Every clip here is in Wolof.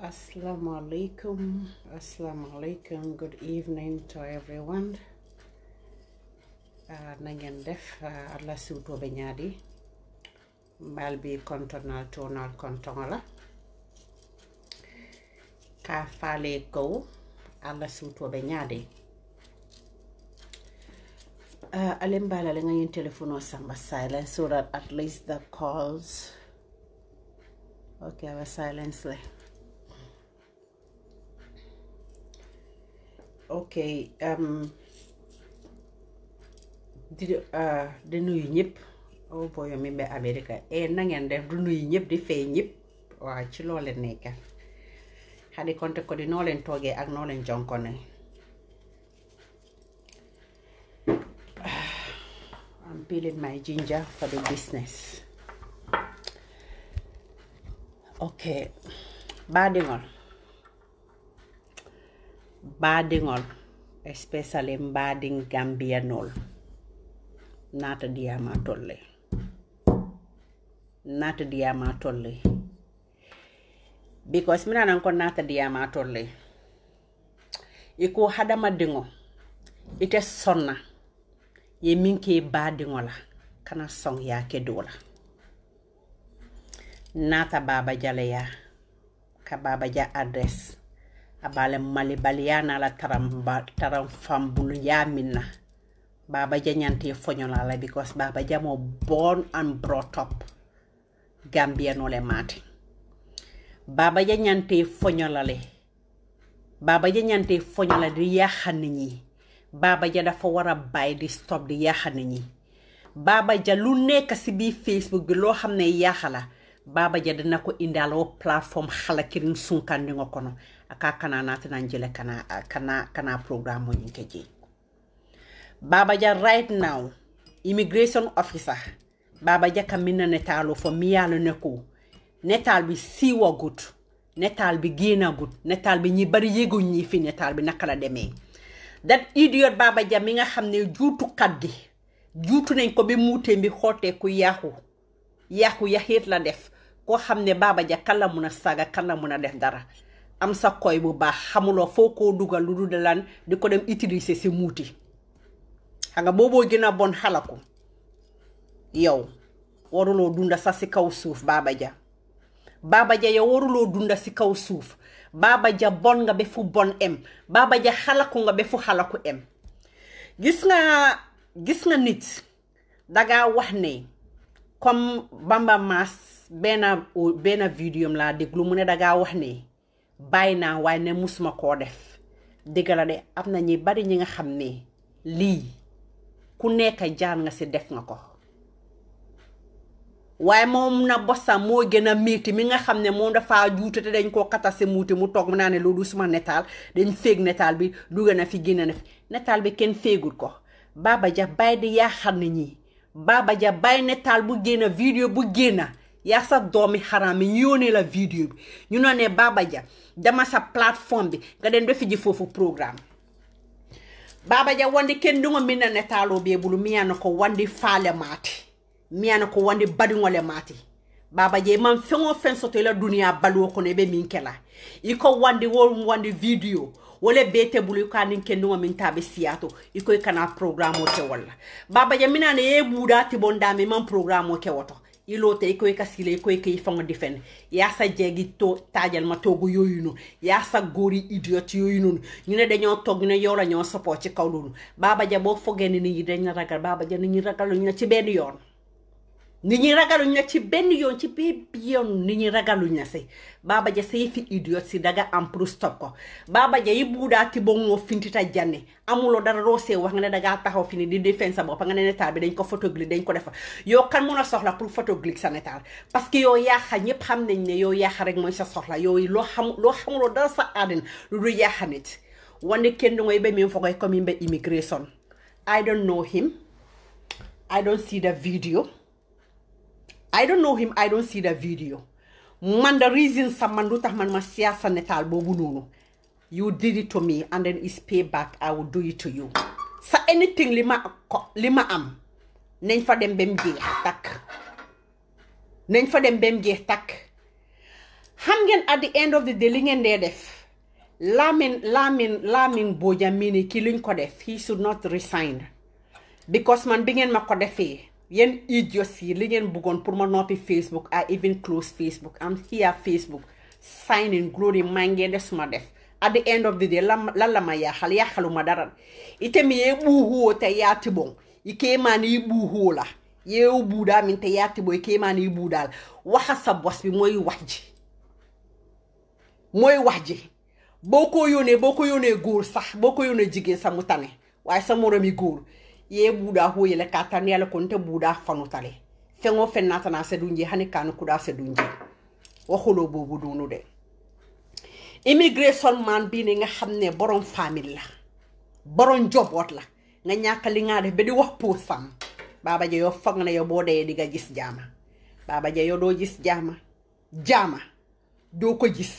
Assalamu alaikum. Assalamu alaikum. Good evening to everyone. Nangen def Allah suto be nyadi. Malbi kontonal tonal kontonala. Ka fale ko Allah suto be nyadi. Alimbala lenga yin telephone samba silence so that at least the calls. Okay, I was silence. Okay, di nuyu ñëpp oh boy mi be America na ngeen def du nuyu ñëpp di fay ñëpp waaw ci loo leen nekk xadi konte ko di noo leen toogee ak noo leen jonkone I'm peeling my ginger for the business. Okay, badingol especially bading Gambianol nata diama tolle because mina nan ko nata diama tolle iko hadama dingo ite sonna ye minke badingola kana song ya ke dola nata baba jaleya ka baba ja address abale mali baliana la taram fambulu yamina baba janyante fonyola la because baba jamo born and brought up Gambian ole mati baba janyante fonyola le baba janyante fonyola di yaxani baba ja dafa wara bay di stop di yaxani baba ja lu nekk ci bi Facebook bi lo xamne yaxala baba ja dina ko indalo platform xala kirin sunkandi ngokono aka kana natina njele kana programme ñu keji baba ja right now immigration officer baba ja kamina netalo fo miyalo neko netal bi siwa gut netal bi gena gut netal bi ñi bari yego ñi fi netal bi nakala démé that idiot baba ja mi nga xamné juutu kaddi juutu nañ ko be muté bi xoté ku yaxu yaxit la def ko xamné baba ja kala muna saga kala muna def dara am sa koy bu baax xamulo foko dugal lu de lan di ko dem utiliser ci muuti nga bobo gëna bon xalako yow warulo dunda sa ci kaw suuf baba ja yow warulo dunda ci kaw suuf baba ja bon nga be fu bon em baba ja xalako nga be fu xalako em gis nga nit daga wax ne comme Bamba Mass bena video la deglu mu ne daga wax ne bayna way ne musuma ko def digala de amna ñi bari ñi nga xamne li ku nekk jaan nga ci def nga ko way mom na bossa mo gëna metti mi nga xamne mom dafa juutu te dañ ko katase muuti mu tok mu naane lolu suma netal dañ feeg netal bi duga na fi gëna na fi netal bi ken feegul ko baba ja bay di ya xamne ñi baba ja bay netal bu gëna video bu gëna ya sa doomi haram ñone la video bi ñu naane baba ja dama sa plateforme bi nga den defi ji fofu programme baba ja wandi ken dungo minna netalo be bulu miyana ko wandi faale mati miyana ko wandi badingole mati baba je man fengo fen soto la dunia balu ko ne be min kela iko wandi video wole bete bulu ka nin ken dungo min tabe siato iko kana programme o te wala baba ja minana e budati bondame man programme o ke woto ilote iko kasile iko ke fango defend ya sa jegi to tajal ma togu yoyunu ya sa gori idiot yoyunu ñu ne dañoo tog ne yow la ñoo support ci kaw lolu baba ja bo fogé ni ñi dañ ragal baba ja ni ñi ragal ñu ci benn yoon ni ñi ragal ñu ci benn yoon ci bi yoon ni ñi ragal ñu ci baba ja sey fi idiot si daga am pour stop ko baba ja yibuda ti bongo fintita janne amulo dara rosé wax nga ne daga taxaw fini di défense bop nga ne netal bi dañ ko photoglyph dañ ko def yo kan mëna soxla pour photoglyph sa netal parce que yo yaxa ñepp xam nañ ne yo yaxa rek moy sa soxla yo lo xamulo dara sa adin lu du yaxa nit wone kenn ngoy be mi fokoy comme imbe immigration I don't know him, I don't see the video. I don't know him, I don't see the video. Man, the reason someone do man ma siyasa netal bobu nono. You did it to me and then it's payback. I will do it to you. Sa anything lima am. Nañ fa dem bem jeex tak. Nañ fa dem bem jeex tak. xam ngeen at the end of the day li ngeen dee def Lamin Bojang mini ki luñ ko def he should not resign because man bi ngeen ma ko defee yéen idiots yi li ngeen bëggoon pour ma noppi Facebook I even close Facebook I'm here Facebook signing glory maa ngeen def suma def at the end of the day lan la ma yaaxaluma dara ite mi ye buuhuo te yaati bon ike mani yi buuhuo la yeewu buudaa min te yaati bo ike mani yi buudaal waxa sa bos bi mooy wax ji boo ko yónnee góor sax boo ko yónnee jigéen sa mu tane waaye sa moromi góor ye buudaa hoo yele ka tan yàlla kon te buudaa fanu tale fengoo fen naatana sedunje hani kaanu kudaa sedunje waxuloo boobu duunu de immigration man bii ne nga xam ne borom famille la borom njaboot la nga ñàkk li nga def ba di wax pour sam Baba Jah yow foog na yow boo dee di nga gis jaama Baba Jah yow doo gis jaama doo ko gis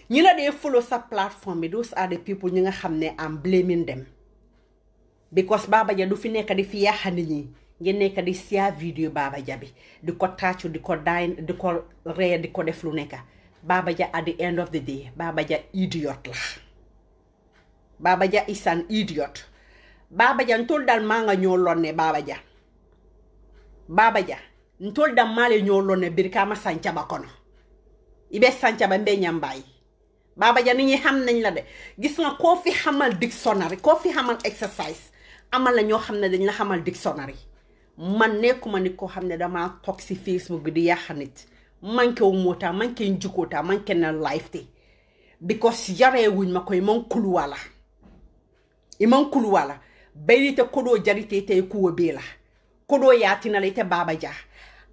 ñi la dee follow sa platform bi those are the people ñi nga xam ne am blaming them because Baba Jah du fi nekk di fi yàq nit ñi ngeen nekk di share video Baba Jah bi di ko tàccu di ko dine di ko ree di ko def lu nekk Baba Jah at the end of the day Baba Jah idiot la Baba Jah is an idiot Baba Jah ntol dal maa nga ñoo lonne Baba Jah ntol dal maa le ñoo lonne birkama sanca ba kono ibe sanca ba mbe ñambaay Baba Jah ni ñi xam nañ la de gis nga koo fi xamal dictionary koo fi xamal exercise amal la ñoo xam ne dañ la xamal dictionary man nekkuma nit koo xam ne dama toog si Facebook bi di yàq nit manke wu moota manke njukoota manke na life te because yaree wuñ ma ko imon kuluwala bayite kodo jarite te kuwo bela kodo yatina le te Baba Jah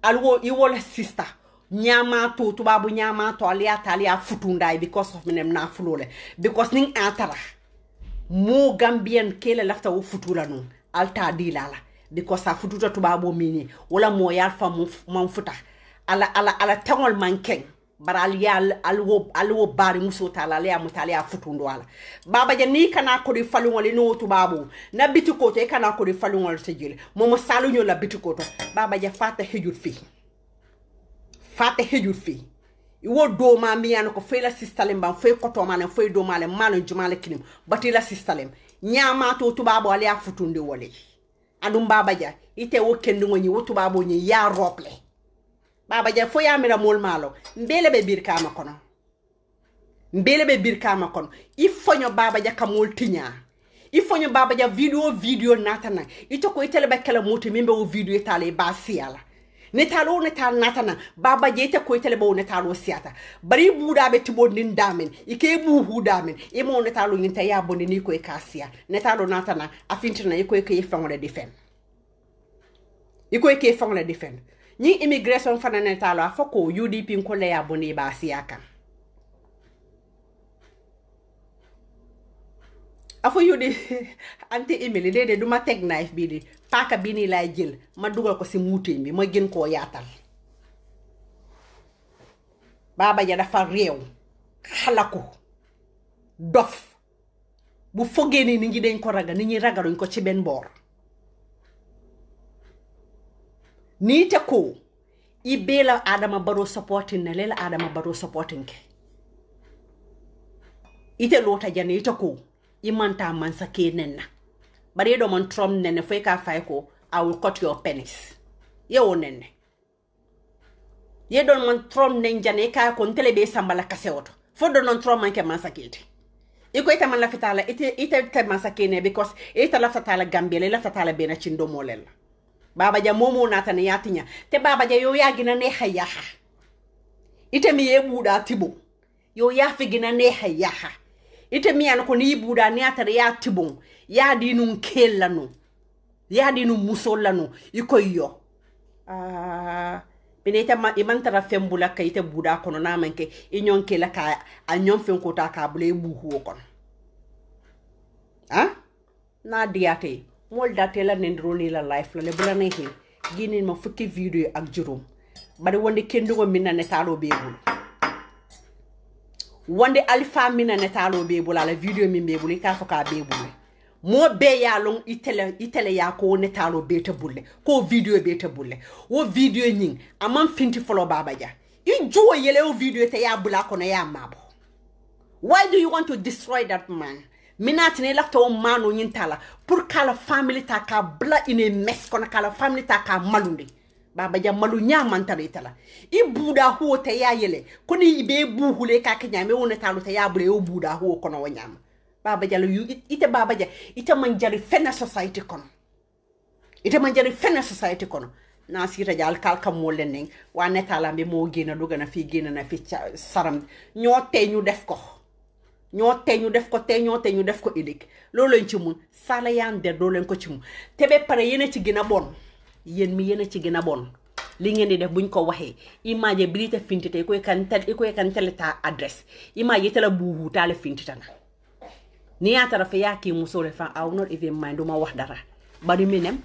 alwo iwola sister nyama to tubabu nyama to alia futundai because of minem na fulole because ning antara mo Gambian kele lafta wo futula non alta dilala because a fututa tubabu mini wala mo yalfa mo futa ala tangol manken bara alwo bari musota ala mutalia futundo ala Baba Jah ni kana ko di falungol no tubabu na bitiko to kana ko di falungol sejile momo saluño la bitiko to Baba Jah fata hejur fi iwo do ma mi yan ko fay la system bam fay ko to man fay do male man jumale kinim bati la system nyama to tubabu ala futunde wole andum Baba Jah ite wo kendi ngoni wo tubabu ni ya rople Baba Jah fo ya mira mol malo mbele be birkama kono ifonyo Baba Jah kamol tinya ifonyo Baba Jah video natana ito ko itele be kala moto mimbe wo video itale ba siala netalo natana Baba Jah ite ko itele bo netalo siata bari buda be tibo nin damen ike buhu damen e mo netalo nyinta ya bonde ni ko e kasia netalo natana afintina iko e fangole defend ni immigration fana netalo afoko UDP nkole ya bonde ba siaka afo UDP anti Emily dede duma tek knife bi di paka bini lay jël ma dugal ko ci muutim bi ma gën ko yaatal Baba Jah dafa réew xalaku dof bu fogé ni nit ñi dañ ko ragal nit ñi ragaluñ ko ci ben bor ni te ko ibela Adama Barrow supporting na lela Adama Barrow supporting ke ite lota jane ite ko imanta mansa ke nenna bari do man Trump nene fay ka fay ko I will cut your penis ye o nene ye don man Trump nen jane ka ko tele be sambala kasewoto fo do non Trump man ke mansa ke iko ita man la fitala ite te mansa ke ne because ita la fatala Gambia la fatala be na cindo molel Baba Jah momo natane yatinya te Baba Jah yo yagina ne hayaha ite mi ye buda tibo yo yafi gina ne hayaha ite mi an ko ni buda ni atare ya tibon ya dinu kellanu ya dinu musolanu iko yo beneta ma imantara fembula kayite buda kono na manke inyon kela ka anyon fen ko ta ka bule buhu kono na diate mol datela nendroni la life la le bula nehi ginin ma fukki video ak jurum bari wonde kendugo minna netalo bebul wonde alpha minna netalo bebul la video min bebul ka foka bebul mo be ya long itele ya ko netalo beta bulle ko video beta bulle wo video nyin amam finti follow Baba Jah You do a video te ya bula kono ya mabo. Why do you want to destroy that man? Minati ne lafta o man o nyintala pour kala family ta ka bla in a mess kono kala family ta ka malundi. Baba ja malu nyaman tala. I buda huo te ya yele. Koni ibe buhule ka kenyame wone talo te ya bule o buda huo kono wanyama. Baba ja lu ite baba ja ite manjari fena society kono. Ite manjari fena society kono. Na sira jal kalka mo leneng wa netala be mo gena do gana fi gena na fi saram ñote ñu def ko ñote ñu def ko te ñote ñu def ko edik lolo ci mun sala yande do len ko ci mun tebe pare yene ci gina bon yen mi yene ci gina bon li ngeen di def buñ ko waxe image bilite fintite ko kan teleta address image tela bubu tale fintita na ni atara fa yaki musole fa I will not even mind duma wax dara bari minem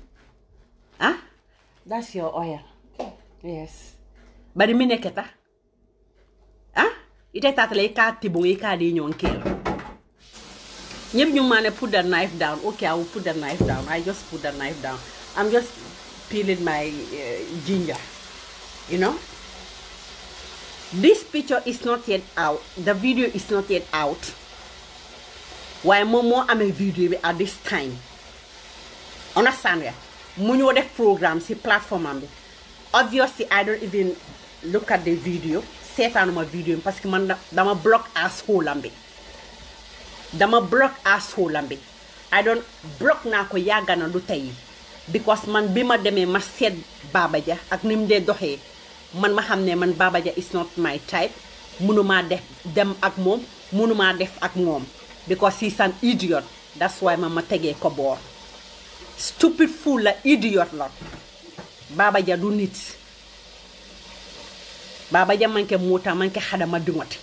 ah. That's your oil. Yes. But the mineketa. Ah? Ite tatale ka tibong ika di nyon kelo. Nyem yung man put that knife down. Okay, I will put that knife down. I just put that knife down. I'm just peeling my ginger. You know? This picture is not yet out. The video is not yet out. Why Momo am a video at this time? Understand ya? Munyo def program si platform ambi. Obviously I don't even look at the video. Set on my video parce que man dama block asshole ambi. Dama block asshole ambi. I don't block na ko yaga na du tay. Because man bima deme ma set Baba Jah ak nim de doxé man ma xamné man Baba Jah is not my type. Munuma def dem ak mom, munuma def ak mom because he's an idiot. That's why mama tege ko bor. Stupid fool la idiot la. Baba Jah du nit. Baba Jah manke mota manke hadama dungoti.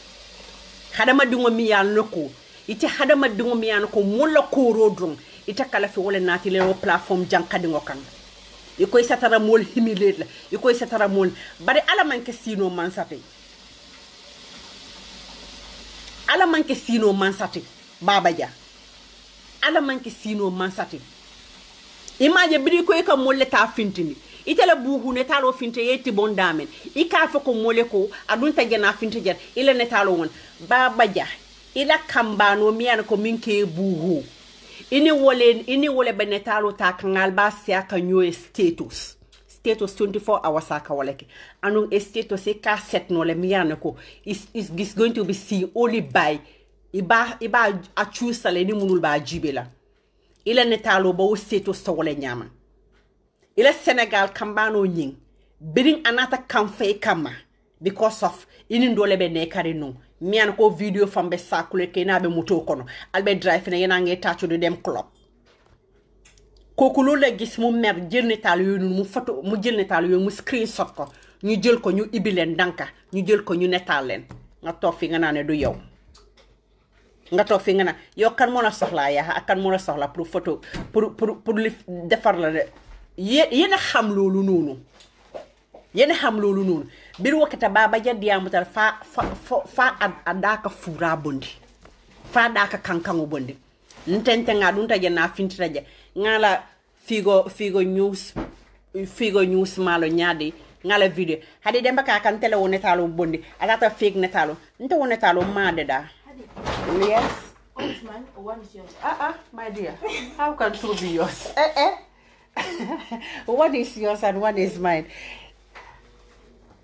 Hadama dungo mi yal noko. Ite hadama dungo mi yal noko mola koro drong. Ite kala fi wole nati le o platform janka dingo kan. Iko isatara mol humiliate la. Iko isatara mol. Bari ala manke sino mansate. Ala manke sino mansate. Baba Jah. Ala manke sino mansate. Imagine bidi ko eka mole ta fintini itela buhu ne talo finte yeti bon damen ika fa ko mole ko adunta gena finte jar ile ne talo won Baba Jah ila kambano miyan ko minke buhu ini wole be ne talo ta kangal ba sia ka nyo status 24 hours aka waleke anu status e ka set no le miyan ko is going to be seen only by iba a choose sale ni munul ba jibela ila netalo ba woseto sowole nyama ila Senegal kambano nying biring anata kamfe kama because of ini ndole be ne kare no mian ko video fambe sakule ke na be moto kono albe drive na yena nge tachu de dem club kokulo la gis mu mer jël netal yo mu photo mu jël netal yo mu screenshot ko ñu jël ko ñu ibilen danka ñu jël ko ñu netal len nga tok fi nga nané du yow nga tok fi nga na yo kan mo la soxla ya kan mo la soxla pour photo pour li defar la yena xam lolu nonu yena xam lolu nonu bir wakata Baba Jah diamutal fa adaka fura bondi fa daka kankango bondi ntente nga dunta jena fintita je ngala figo news malo nyadi ngala video hadi demba ka kan tele wonetalo bondi atata fake netalo nte wonetalo made da. Yes. It's mine. One is yours. My dear. How can two be yours? One is yours and one is mine.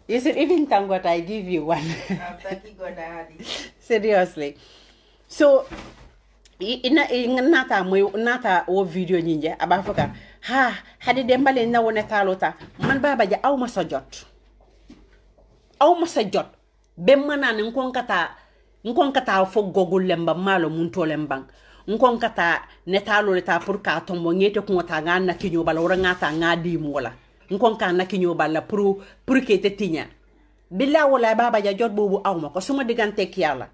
You should even thank God I give you one. I'm thanking God I had it. Seriously. So, nata o video ninja abafoka hadi dembale na wonetalo ta man Baba Jah aw ma sa jot be manane nkonkata fo gogol lemba malo munto lembang nkonkata netalo leta pour ka tombo ngete ko ta ngana kinyo bala wora ngata ngadi mu wala nkonka na kinyo bala pour ke te tinya billa wala Baba Jah jot bobu awma ko suma digante ak yalla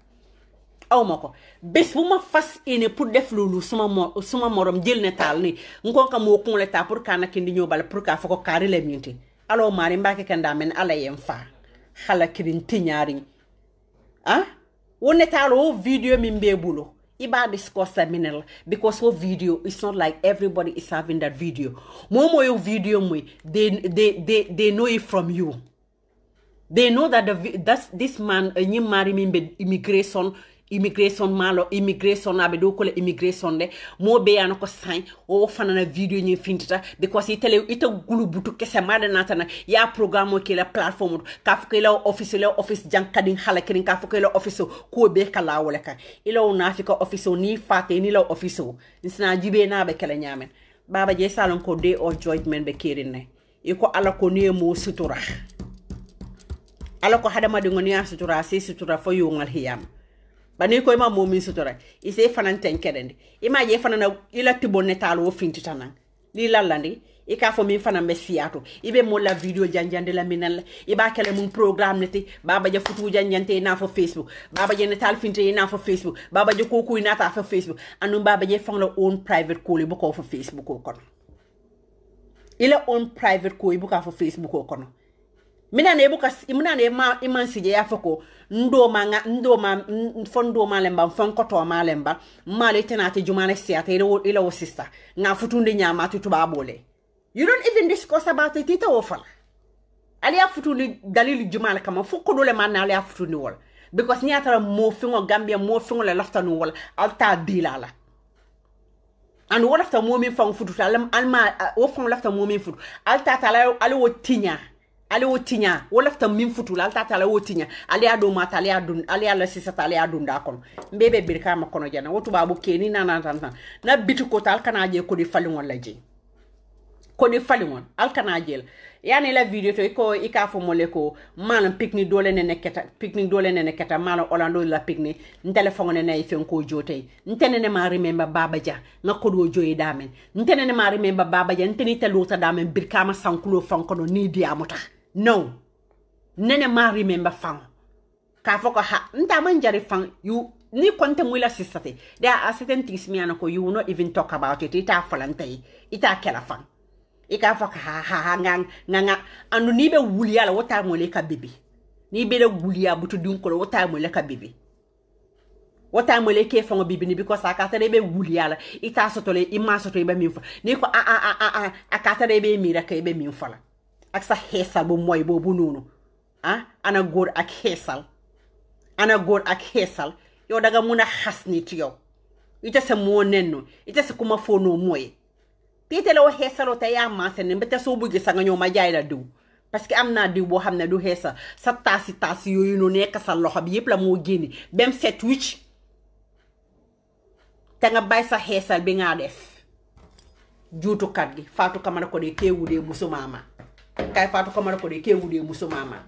awma ko bes bu ma fas ene pour def lolu suma morom jël netal ni nkonka mo ko leta pour ka na kindi ñoo bala pour ka fa ko kari le minti alo mari mbake kanda men ala yem fa xala kirin tiñari wonetalo video mimbe bulo iba discuss a minel because what video it's not like everybody is having that video momo yo video mo they know it from you They know that this man ñi mari min be immigration malo immigration abe do ko immigration de mo be yana ko sign o fanana video ñi fintita because ita gulu butu kesse made natana ya programme ke la platform ka fuko la office jankadin hala kin ka fuko la office ko be kala wala ka ila na fika office ni fate ni la office insina jibe na be kala nyamen baba je salon ko day of judgment be kirinne iko ala ko ne mo sutura ala ko hadama de ngoni sutura si sutura fo yo ngal hiyam bani ko ma momin sutura ise fanan tenkedende ima je fanana ila tibo netalo fintita nan li lalandi e ka fo min fanan be siato ibe mo la video janjande la minal iba kele mun programme neti baba je futu janjante na fo Facebook baba je netal finte na fo Facebook baba je koku na ta fo Facebook anu baba je fon la own private call bu ko fo Facebook ko kono ila own private call bu ka fo Facebook ko kono mina ne buka imuna ne ma imansije ya foko ndoma fondo malemba fonkoto malemba male tenate jumane siata ila wo sister nga futunde nyama tutuba bole. You don't even discuss about it ita wofala ali ya futundi dalili jumane kama foko dole man ali ya futundi wala because ni atara mo fingo Gambia mo fingo le lafta no wala alta dilala and wala lafta mo min fang fututa alma wo fang lafta mo min futu alta tala ali wo tinya ali wotinya wala fta min futu la tata la wotinya ali ado mata ali adun ali ala sisata ali adun da kono mbebe birka ma kono jana wotu babu keni na bitu ko tal kana je ko di falingon la je ko di falingon al kana je yani la video to ko ikafo mole ko malam picnic dole ne neketa malam Orlando la picnic téléphone ne nay fen ko jotay ntene ne ma remember baba ja na ko do joyi damen ntene ne ma remember baba ja ntene te lota damen birka ma sankulo fanko no ni diamuta no nene ma remember fang ka foko ha nta man jari fang you ni konte muila sistate there are certain things me anako you will not even talk about it ita falantay ita kela fang ika faka ha nganga anu ni be wuliya la wota mo le ka bibi ni be le wuliya butu dun ko wota mo le ka bibi wota mo le ke fanga bibi ni because akata be wuliya la ita sotole imma soto be min fa ni ko akata be mira ka be min fa la ak sa hesal bo moy bo bu nonu ana gor ak hesal yo daga muna hasni ti yo ita sa mo nenno ita sa kuma fono moy titele o hesalo te ya ma sen mbete so bugi sanga ñoma jaay la diw parce que amna diw bo xamne du hesa sa tasi yoyu no nek sa loxo bi yep la mo geni bem set wich te nga bay sa hesal bi nga def juutu kat gi Fatou Camara ko de kewude musu mama kay Fatou Camara ko de kewude musu mama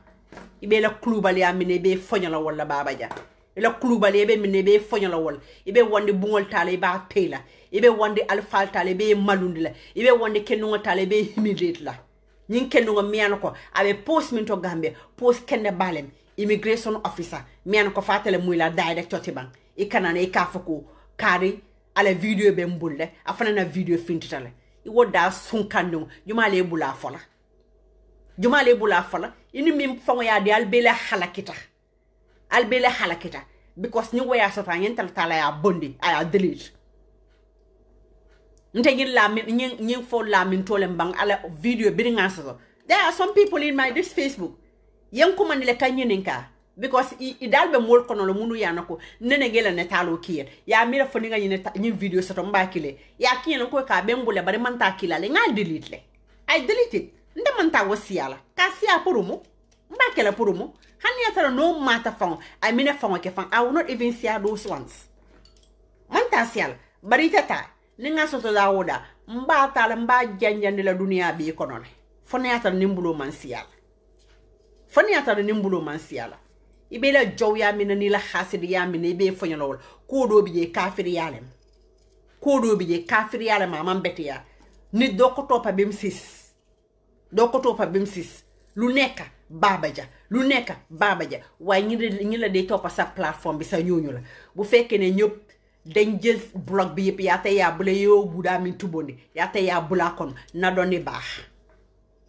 ibe la klubal ya mine be foñala wala baba ja ila klubal be mine be foñala wala ibe wonde bungol tale ba tela ibe wonde alfal tale be malundi la ibe wonde kenungo tale be immediate la nyin kenungo miano ko abe post min to Gambia post kenne balem immigration officer miano ko fatale muy la director tiban ikanana ikafako kari ala video be mbulle afana na video fintitale iwoda sunkandum jumale bula fola ini mim fongo ya de albele halakita because ni waya sota nyental tala ya bondi aya delete nte la nyin fo la min tole mbang ala video bi nga so there are some people in my this Facebook yen ko man le kanyeninka because idalbe mol kono lo munu yanako nene gela netalo kier ya mira fo nga nyin video soto mbakile ya kiyen ko ka bembule bare man ta kilale nga delete le I delete it nda man ta wasiala ka sia purumu mbakela purumu hani atara no mata fon I mean fon ke fon I will not even see those ones man ta siala bari tata ninga soto la woda mba tala mba janjandi la dunia bi konole fone atara nimbulo man siala ibe la jow ya mina ni la hasidi ya mina ibe fonyolo ko do bi kafiri yalem mama mbetiya ni doko topa bem sis lu nekka babaja way ñi la de topa sa platform bi sa ñooñu la bu fekke ne ñep dañ jël blog bi yep ya tay ya bu le yo buda min tubondi ya tay ya bula kon na doni bax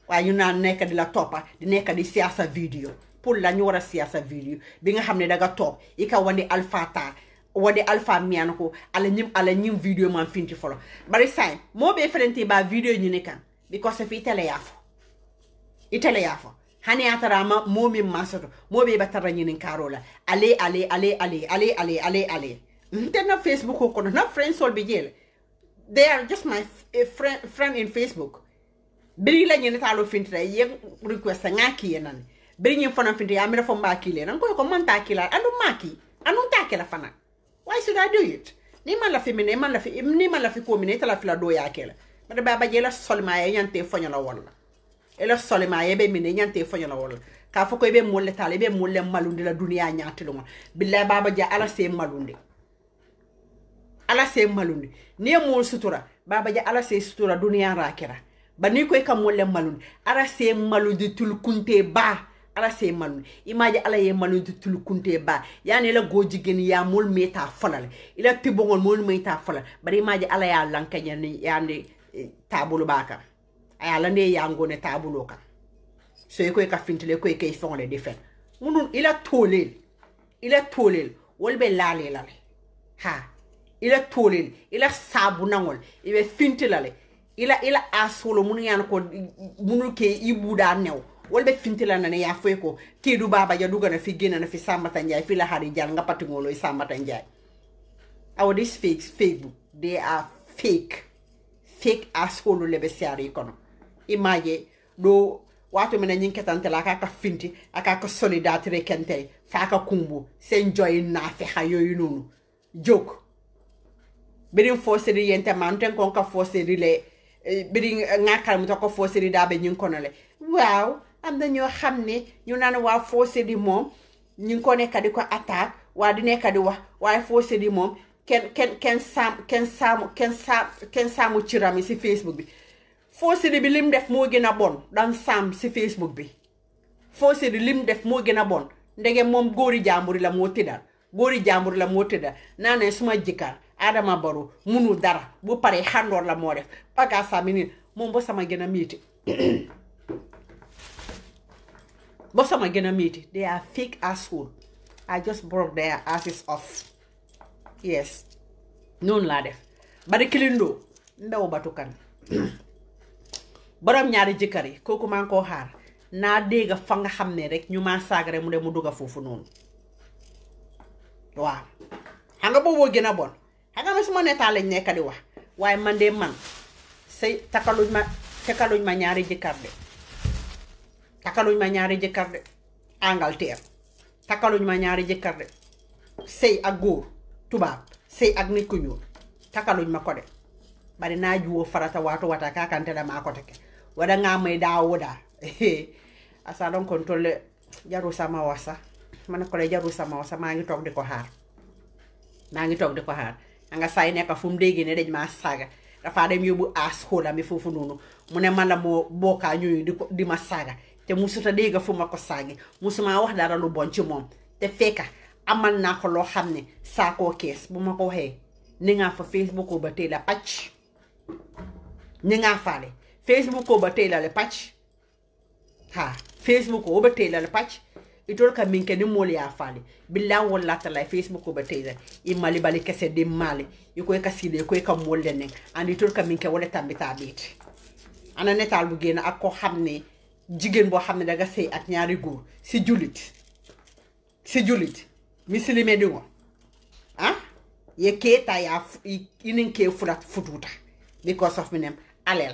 way ñu na nekk di la topa di nekk di siasa video pour la ñu wara siasa video bi nga xamne daga top ika wandi alpha miano ko ala ñim video man finti folo bari say mo be frenti ba video ñu ne kan because fi itele yafo hani atarama momi masoto mobe batara nyinin karola ale ntena Facebook ko na friends sol bijel they are just my friend in Facebook biri la nyine talo fintra ye request ngaki yenan biri nyin fana fintra ya mira fo maki le nan ko man takila anu maki anu takila fana why should I do it ni man la femine man la fi ni man la fi ko mineta la fi la do ya kela bada baba jela sol ma ye nyante fonyo la wala ela sol ma ye be mine nyante fonyo la wala ka fo ko be molle tale be molle malundi la dunia nyati lo billahi baba ja ala se malundi ni mo sutura baba ja ala se sutura dunia rakira bani ko ka molle malundi ala se malundi tul kunte ba ala se malundi imaji ala ye malundi tul kunte ba yani la goji gen ya mol meta falal ila tibongol mol meta falal bari imaji ala ya lankanya ni yani tabulu baka aya lande ya ngone tabulo ka so ko ka fintile ko ke fonle defen munun ila tolel wolbe lale lale ha ila tolel ila sabu nangol ibe fintilale ila asolo munu yan ko munu ke ibuda new wolbe fintilana ne ya foy ko kedu baba ja duga na fi gena na fi samata njay fi la hari jal nga patingolo samata njay our this Facebook they are fake asshole lebe siari kono imaje do watu mena nyinke tantela aka finti aka solidarité kente faka kumbu sen joy na fe hayo yununu joke birin forceri yente manten kon ka forceri le birin ngakal mu ko forceri dabe nyin kono le waaw am na ñoo xamne ñu naan wa forceri mom ñing ko nekk di ko attaque wa di nekk di wax waaye forceri mom ken samu cirami si Facebook bi forceri bi lim def mo gëna bon dan sam si Facebook bi forceri lim def mo gëna bon ndege mom góori jamburi la mo tedda nané suma jikar Adama Barrow munu dara bu pare handor la mo def paga samini mom bo sama gëna miti they are fake asshole. I just broke their asses off. Yes. Non la def. Bari kilindo ndaw batukan. Borom ñaari jëkkari koku man ko xaar na dega fa nga xamne rek ñu ma sagare mu dem mu duga fofu non. Waaw. Hanga bobo gëna bon. Hanga ma suma neta lañ nekk di wax. Waye man de man sey takaluñ ma ñaari jëkkar de. Takaluñ ma ñaari jëkkar de. Angleterre. Takaluñ ma ñaari jëkkar de. Sey ak goor tubaab sey ak nit ku ñuul takaluñ ma ko de bari na juwo farata watu wata ka kante da ma ko teke wada nga may dawoda asa don contrôle jaru sama wasa man ko le jaru sama wasa ma ngi tok di ko xaar nga say nekk fu mu dégg ne dañ ma saga dafa dem yóbbu asshole mi foofu noonu mu ne man la moo bokkaa ñuy di ma saga te musuta dégg fu ma ko saagi musuma wax dara lu bon ci moom te fekka amal naa ko loo xam ne saakoo kees bu ma ko waxee ni nga fa Facebook ko ba tey la pàcc ni nga faale Facebook ko ba tey la le pàcc ha Facebook ko ba tey la le pàcc itol ka minke ni moli ya faale billa wala ta la Facebook ko ba tey la imali bali kese de mali iko ka sile ko ka molle ne andi itol ka minke wala tambita bit ana netal bu gene ak ko xamne jigen bo xamne daga sey ak ñaari goor si julit misilime dingo ye keta ya inin ke fulat fututa because of minem alel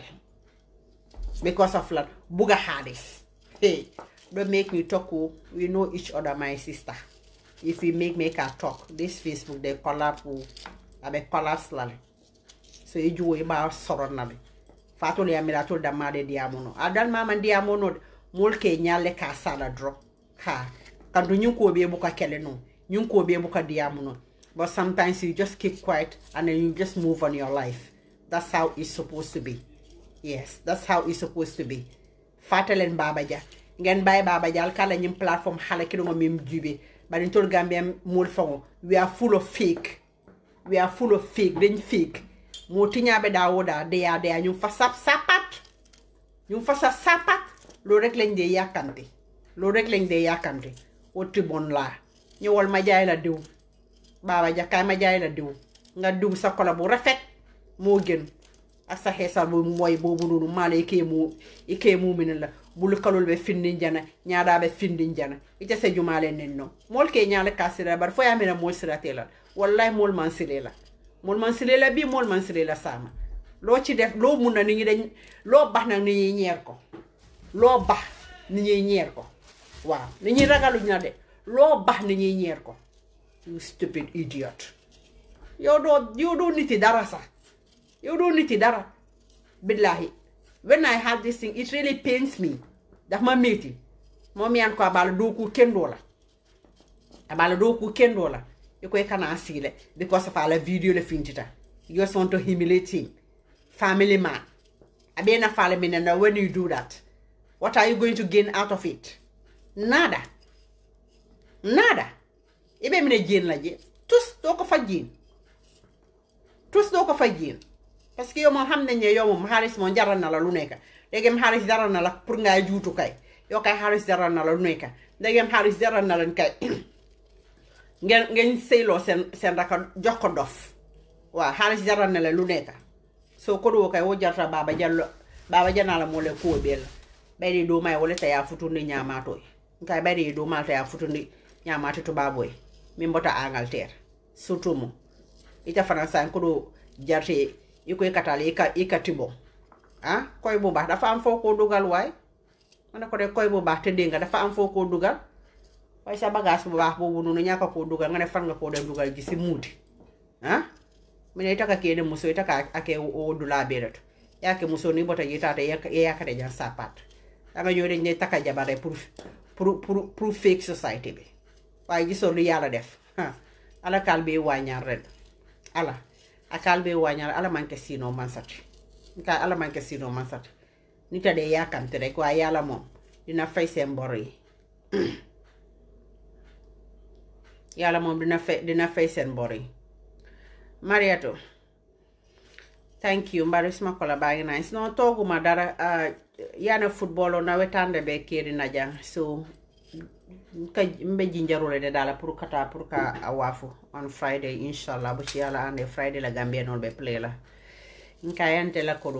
because of that buga hadis hey don't make me talk. We know each other, my sister. If you make her talk, this Facebook they collapse abe collapse lale so you do about soronale fatuli amira to da made diamono adan mama diamono molke nyale ka sala drop ha kandu nyuko be buka kele no nyuko be buka diamono. But sometimes you just keep quiet and then you just move on your life. That's how it's supposed to be. Yes, that's how it's supposed to be. Fatalen babaja. Ngen bay babaja kala nyim platform hala kido ngom jube. But in tol Gambia mol fongo. We are full of fake. Then fake. Mo tinya be da woda de ya ñu fa sapat. Ñu fa sapat. Lo rek lañ de yakante. Oti bon la. Ñu wol ma jaay la diw. Baba jakay ma jaay la diw nga diw sa kola bu rafet mo gën ak sa xéssal bu moy bobu nonu malé ike mu minen la bulu kalol be findin jana nyaada be findin jana ite se jumale nenno mol ke nyaale kasira bar fo yamina mol siratela wallahi mol man silela bi mol man silela sama lo ci def lo mun na ni ngi dañ lo bax nak ni ñi ñeer ko lo bax ni ñi ñeer ko waaw ni ñi ragalu na de lo bax ni ñi ñeer ko you stupid idiot yow do niti dara sax yow do niti dara billahi when I have this thing it really pains me daf ma metti mom yan ko abala do ku kendo la you cannot see it because of our video le fintita you just want to humiliate him family man abena fale minena when you do that what are you going to gain out of it nada ibe mine jeen la je tous do ko fa jeen parce que yow mo xam nañ ne yow moom xaalis mo jaral na la lu nekk dégem xaalis jaral na la pour nga juutu kay yow kay xaalis jaral na la lu nekk dégem xaalis jaral na len kay ngeen seylo sen raka jox ko dof wa xaalis jaral na la lu nekk so ko do kay wo jarta baba janala mo le ko bel baydi do may wala taya futundi nyamato kay baydi do mal taya futundi nyamato to baboy mi mbota Angleterre surtout mo ita faransa ko do jarte ikoy katale ikatibo koy bu baax dafa am foko dugal way man ko de koy bu baax te denga dafa am foko dugal way sa bagage bu baax bobu nonu ñaka ko dugal nga ne fan nga ko dem dugal gi ci muti mine taka kene muso itaka ake o dula bereto yake muso ni bota yitata yaka de jan sapat nga ñode ñe taka jabare pour fake society be way giso lu yalla def ala kalbe wañar red ala akalbe wañar ala manke sino mansati ka ala manke sino mansati nita de yakante rek wa yalla mom dina fay sen bor yi yalla mom dina fay sen bor yi Mariato thank you mbari sma kola baagi nice no toguma dara yana football na wetande be keri na jang so ka mbe jinjarule de dala pour ka awafu on Friday inshallah bu ci yalla ande Friday la Gambia non be play la nkayante la ko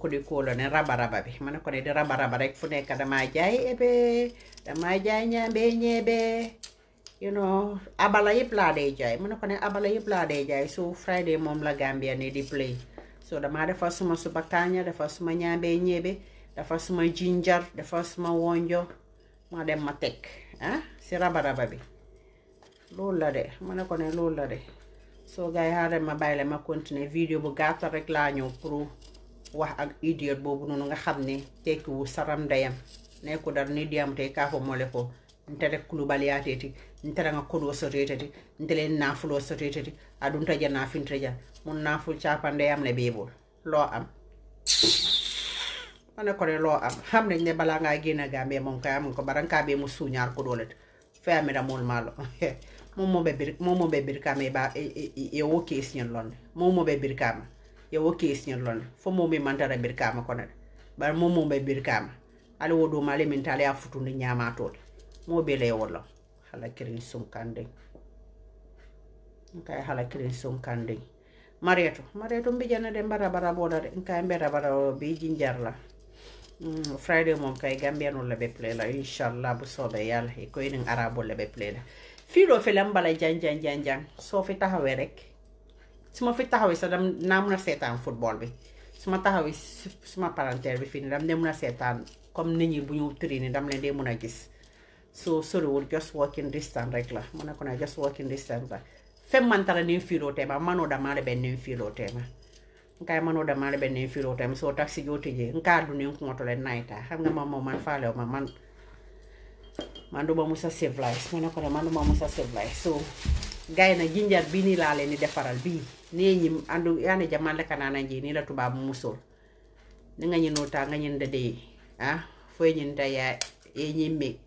di ko ne raba bi man ko ne di raba rek fu nek dama jaay ñebe you know abala yep la day jaay man ko ne abala yep la day jaay so Friday mom la Gambia ne di play so dama defa suma suba kanya defa suma ñebe defa suma ginger defa suma wonjo ma dem ma tek si raba bi loolu la de man ko ne loolu la de so gay haade ma bayle ma continuer video bu gàttal rek la ñëw pour wax ak idiot bobu nonu nga xamne tekki wu saram ndayam neeku dar ni diam te ka ko mole ko ntere kulubali ateti ntere nga kodo soteteti ntere nafulo soteteti adunta jana fintreja mun naful chapande am le bebol lo am man ko ne lo am xam nañ ne bala nga gëna Gambia mom kay am ko baranka be mu suñar ko dolet fami da mol malo momo be bir kame ba e woke snyon lon momo be bir kama e woke snyon lon fo momi mantara bir kama ko ne bar momo be bir kama ala wodo male mentale ya futunde nyama to mo be le wolo hala kirin sum kande kay hala kirin sum kande Mariato mbi jana de bara boda de kay mbera bara bi jinjar la Friday mom kay Gambia non la be play la inshallah bu sobe yalla e ko enen arabo la be play la filo felam bala jang so fi taxawé rek suma fi taxawé sa dam na mëna sétane football bi suma taxawé suma palanteer bi fi dam dem mëna sétane comme nit ñi bu ñu traîner dam leen dé mëna gis so sorry just walking distance rek la mëna ko na just walking distance la fem man tara ni filo tema mano da male ben ni filo tema kay mano da male ben ni filo tema so taxi joti je nka du ni ko ngotole naita xam nga mom man faale ma man do ba musa save life man ko man do ma musa save life so gay na jinjar bi ni la len ni defaral bi ni ñi andu yani jamal kana na ji ni la tuba bu musul ni nga ñi nota nga ñi de foy ñi ndaya e ñi mi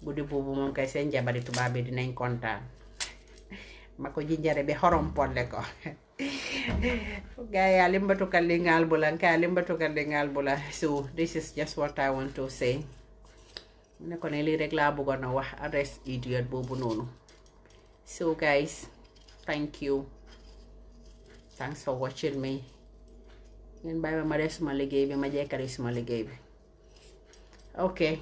gudi bobu mom kay sen jabari tuba be dinañ kontaan mako jinjare be horom podle ko gaya limbatu kalingal bula so this is just what I want to say ne ko ne li rek la bëggon na wax adresse idiot bobu nonu so guys thank you thanks for watching me ngeen bay ma def suma liggéey bi ma jekkari suma liggéey bi ok